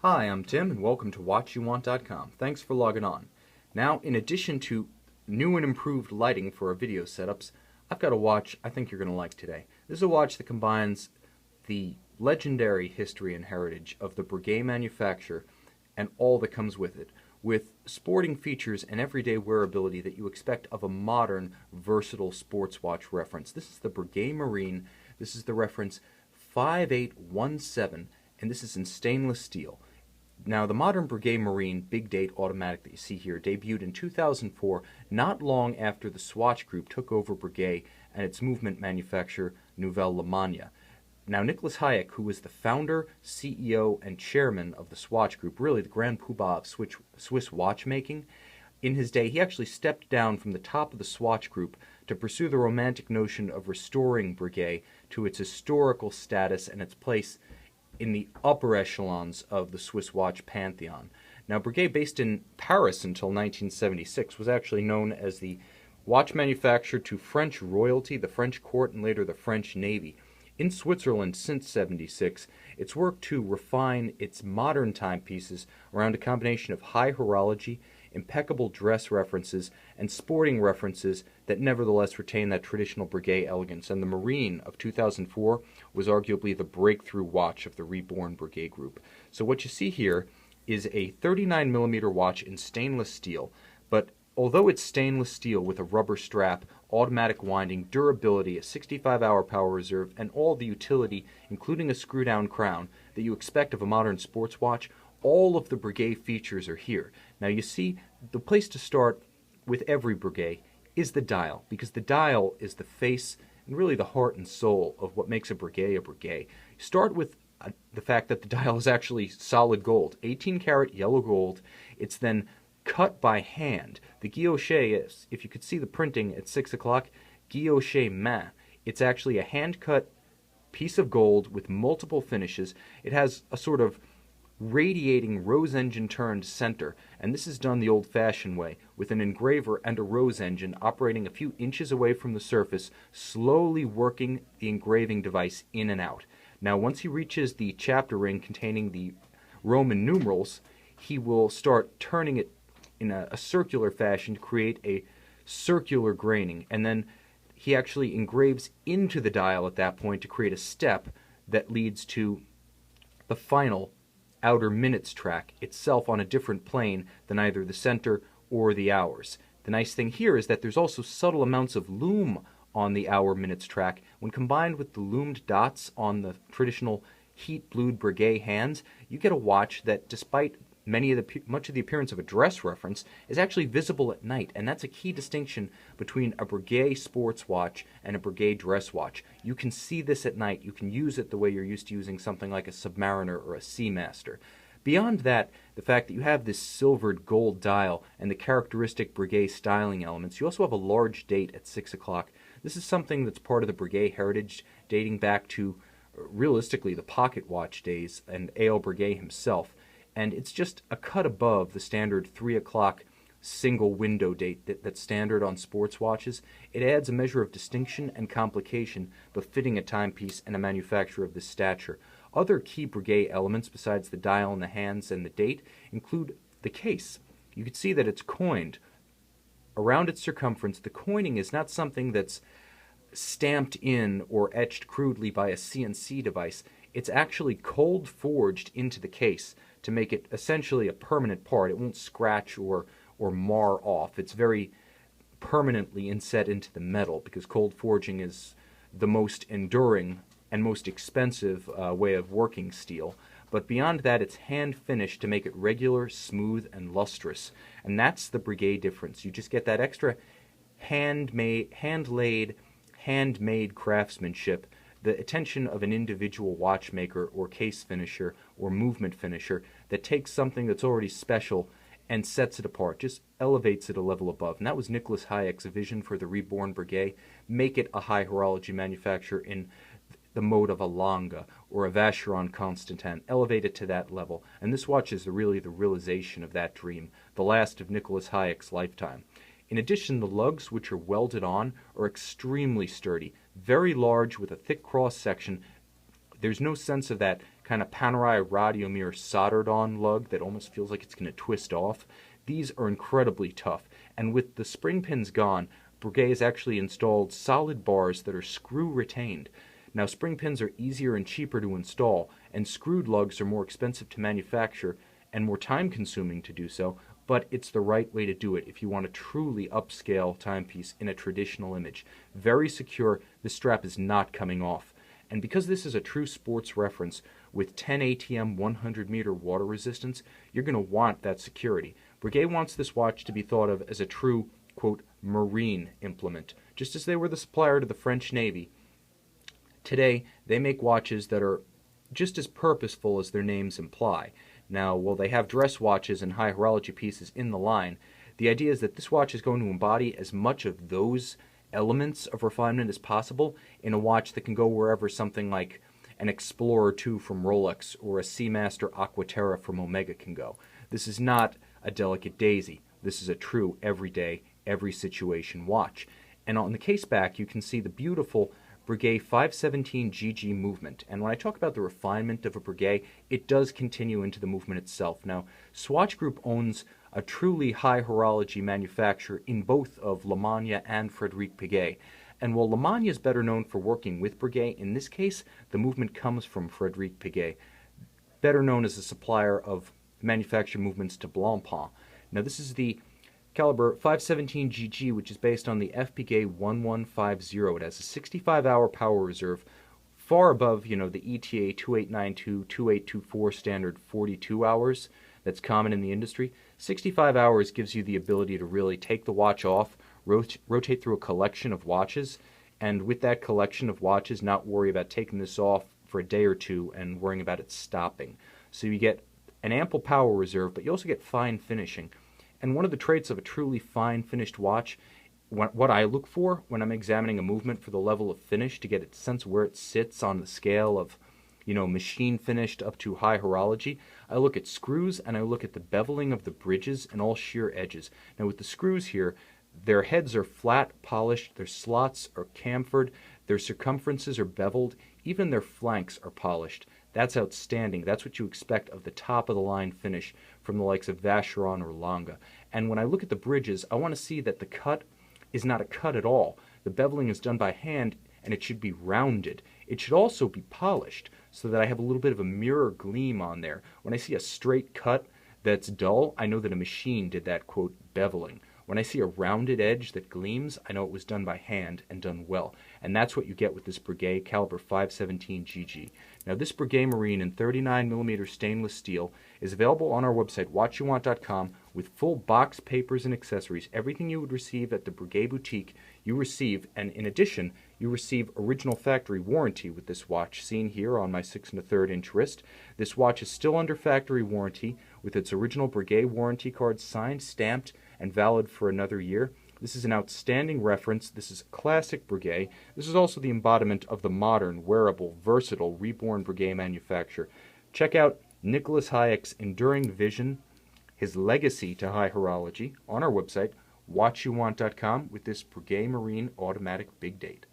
Hi, I'm Tim, and welcome to WatchYouWant.com. Thanks for logging on. Now, in addition to new and improved lighting for our video setups, I've got a watch I think you're going to like today. This is a watch that combines the legendary history and heritage of the Breguet manufacturer and all that comes with it, with sporting features and everyday wearability that you expect of a modern, versatile sports watch reference. This is the Breguet Marine. This is the reference 5817, and this is in stainless steel. Now, the modern Breguet Marine big date automatic that you see here debuted in 2004, not long after the Swatch Group took over Breguet and its movement manufacturer, Nouvelle-Lemania. Now, Nicolas Hayek, who was the founder, CEO, and chairman of the Swatch Group, really the grand poobah of Swiss watchmaking, in his day, he actually stepped down from the top of the Swatch Group to pursue the romantic notion of restoring Breguet to its historical status and its place in the upper echelons of the Swiss watch pantheon. Now, Breguet, based in Paris until 1976, was actually known as the watch manufacturer to French royalty, the French court, and later the French Navy. In Switzerland since '76, it's worked to refine its modern timepieces around a combination of high horology, impeccable dress references, and sporting references that nevertheless retain that traditional Breguet elegance. And the Marine of 2004 was arguably the breakthrough watch of the reborn Breguet group. So what you see here is a 39mm watch in stainless steel, but although it's stainless steel with a rubber strap, automatic winding, durability, a 65-hour power reserve, and all the utility, including a screw-down crown, that you expect of a modern sports watch, all of the Breguet features are here. Now you see, the place to start with every Breguet is the dial, because the dial is the face and really the heart and soul of what makes a Breguet a Breguet. Start with the fact that the dial is actually solid gold, 18-karat yellow gold. It's then cut by hand. The guilloche is, if you could see the printing at 6 o'clock, guilloche main. It's actually a hand-cut piece of gold with multiple finishes. It has a sort of radiating rose engine turned center, and this is done the old-fashioned way, with an engraver and a rose engine operating a few inches away from the surface, slowly working the engraving device in and out. Now, once he reaches the chapter ring containing the Roman numerals, he will start turning it in a circular fashion to create a circular graining, and then he actually engraves into the dial at that point to create a step that leads to the final outer minutes track itself on a different plane than either the center or the hours. The nice thing here is that there's also subtle amounts of lume on the hour minutes track. When combined with the lumed dots on the traditional heat-blued Breguet hands, you get a watch that, despite much of the appearance of a dress reference, is actually visible at night, and that's a key distinction between a Breguet sports watch and a Breguet dress watch. You can see this at night. You can use it the way you're used to using something like a Submariner or a Seamaster. Beyond that, the fact that you have this silvered gold dial and the characteristic Breguet styling elements, you also have a large date at 6 o'clock. This is something that's part of the Breguet heritage, dating back to, realistically, the pocket watch days and A.L. Breguet himself. And it's just a cut above the standard 3 o'clock single window date that's standard on sports watches. It adds a measure of distinction and complication befitting a timepiece and a manufacturer of this stature. Other key Breguet elements besides the dial and the hands and the date include the case. You can see that it's coined. Around its circumference, the coining is not something that's stamped in or etched crudely by a CNC device. It's actually cold forged into the case to make it essentially a permanent part. It won't scratch or mar off. It's very permanently inset into the metal, because cold forging is the most enduring and most expensive way of working steel. But beyond that, it's hand finished to make it regular, smooth, and lustrous. And that's the Breguet difference. You just get that extra handmade craftsmanship, the attention of an individual watchmaker or case finisher or movement finisher that takes something that's already special and sets it apart, just elevates it a level above. And that was Nicolas Hayek's vision for the reborn Breguet. Make it a high horology manufacturer in the mode of a Lange or a Vacheron Constantin. Elevate it to that level. And this watch is really the realization of that dream, the last of Nicolas Hayek's lifetime. In addition, the lugs, which are welded on, are extremely sturdy, very large with a thick cross-section. There's no sense of that kind of Panerai Radiomir soldered on lug that almost feels like it's going to twist off. These are incredibly tough, and with the spring pins gone, Breguet has actually installed solid bars that are screw retained. Now, spring pins are easier and cheaper to install, and screwed lugs are more expensive to manufacture and more time consuming to do so, but it's the right way to do it if you want a truly upscale timepiece in a traditional image. Very secure, the strap is not coming off. And because this is a true sports reference with 10 ATM 100 meter water resistance, you're going to want that security. Breguet wants this watch to be thought of as a true, quote, marine implement. Just as they were the supplier to the French Navy, today they make watches that are just as purposeful as their names imply. Now, while they have dress watches and high horology pieces in the line, the idea is that this watch is going to embody as much of those elements of refinement as possible in a watch that can go wherever something like an Explorer 2 from Rolex or a Seamaster Aquaterra from Omega can go. This is not a delicate daisy. This is a true everyday, every situation watch. And on the case back, you can see the beautiful Breguet 517 GG movement. And when I talk about the refinement of a Breguet, it does continue into the movement itself. Now, Swatch Group owns a truly high horology manufacturer in both of Lemania and Frederic Breguet. And while Lemania is better known for working with Breguet, in this case, the movement comes from Frederic Breguet, better known as a supplier of manufactured movements to Blancpain. Now, this is the caliber 517 GG, which is based on the FPGA 1150. It has a 65-hour power reserve, far above, the ETA 2892, 2824 standard 42 hours that's common in the industry. 65 hours gives you the ability to really take the watch off, rotate through a collection of watches, and with that collection of watches, not worry about taking this off for a day or two and worrying about it stopping. So you get an ample power reserve, but you also get fine finishing. And one of the traits of a truly fine finished watch, what I look for when I'm examining a movement for the level of finish to get a sense where it sits on the scale of, machine finished up to high horology, I look at screws and I look at the beveling of the bridges and all sheer edges. Now with the screws here, their heads are flat, polished, their slots are chamfered, their circumferences are beveled, even their flanks are polished. That's outstanding. That's what you expect of the top of the line finish from the likes of Vacheron or Lange. And when I look at the bridges, I want to see that the cut is not a cut at all. The beveling is done by hand and it should be rounded. It should also be polished so that I have a little bit of a mirror gleam on there. When I see a straight cut that's dull, I know that a machine did that, quote, beveling. When I see a rounded edge that gleams, I know it was done by hand and done well. And that's what you get with this Breguet caliber 517 GG. Now this Breguet Marine in 39mm stainless steel is available on our website, watchyouwant.com, with full box, papers, and accessories. Everything you would receive at the Breguet boutique, you receive, and in addition, you receive original factory warranty with this watch, seen here on my 6 1/3 inch wrist. This watch is still under factory warranty with its original Breguet warranty card signed, stamped, and valid for another year. This is an outstanding reference. This is classic Breguet. This is also the embodiment of the modern, wearable, versatile, reborn Breguet manufacturer. Check out Nicolas Hayek's enduring vision, his legacy to high horology, on our website, watchyouwant.com, with this Breguet Marine automatic big date.